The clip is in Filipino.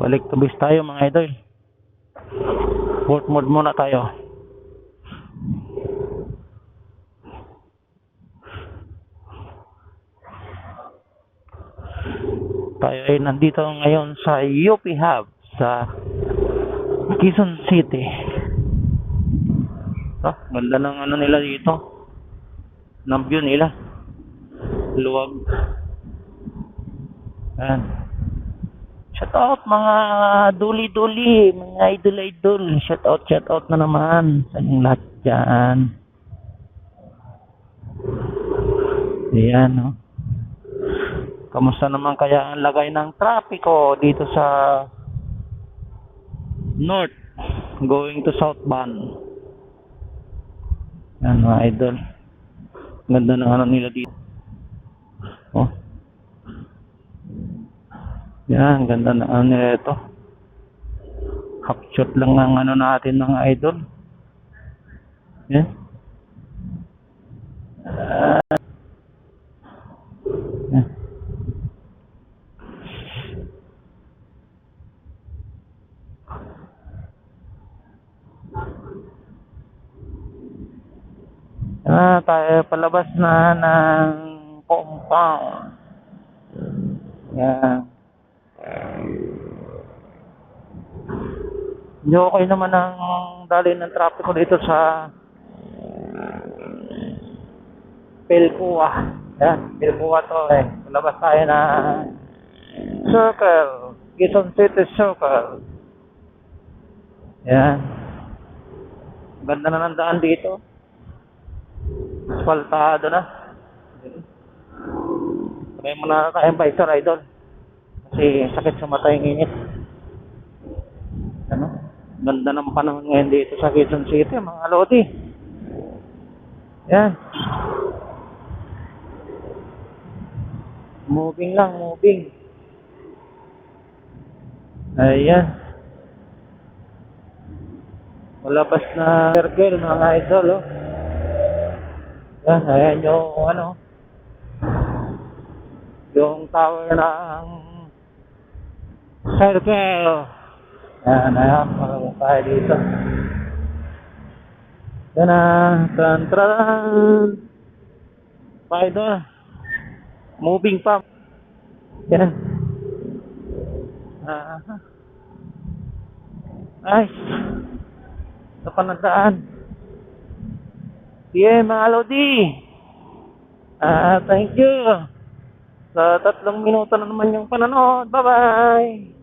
Balik to base tayo mga idol. Work mode muna tayo. Tayo ay nandito ngayon sa UP Hub sa Quezon City. Ganda ng ano nila dito. Ng view nila. Luwag. Ayan. Shout out mga duli-duli, mga idol-idol. Shout out na naman sa inyong lahat dyan. Ayan, no? Kamusta naman kaya ang lagay ng trapiko dito sa north going to southbound? Ayan mga idol. Ganda ng ano nila dito. Oh. Yan, ganda ng ano nila ito. Half shot lang ang ano natin mga idol. Yan. Yan. Tayo palabas na ng compound. Yan. Hindi okay naman ang dali ng trapiko dito sa Pilpua. Yan, Pilpua to eh. Palabas tayo na circle. Quezon City Circle. Yan. Ganda na ng daan dito. Asfaltado na. Kaya muna tayong visor idol. Kasi sakit sa mata yung init. Ano? Ganda ng panahon ngayon dito sa Quezon City mga lodi. Yan. Moving lang, moving. Ayan. Malabas na circle mga idol, oh. Yan, ayan yung ano, yung tower ng circle. Yan, ayan, marami tayo dito. Yan na, tran. Idol, moving pa. Yan. Nice. Ito pa na daan. Yeah, mga lodi. Thank you. Sa 3 minuto na naman yung panonood. Bye-bye.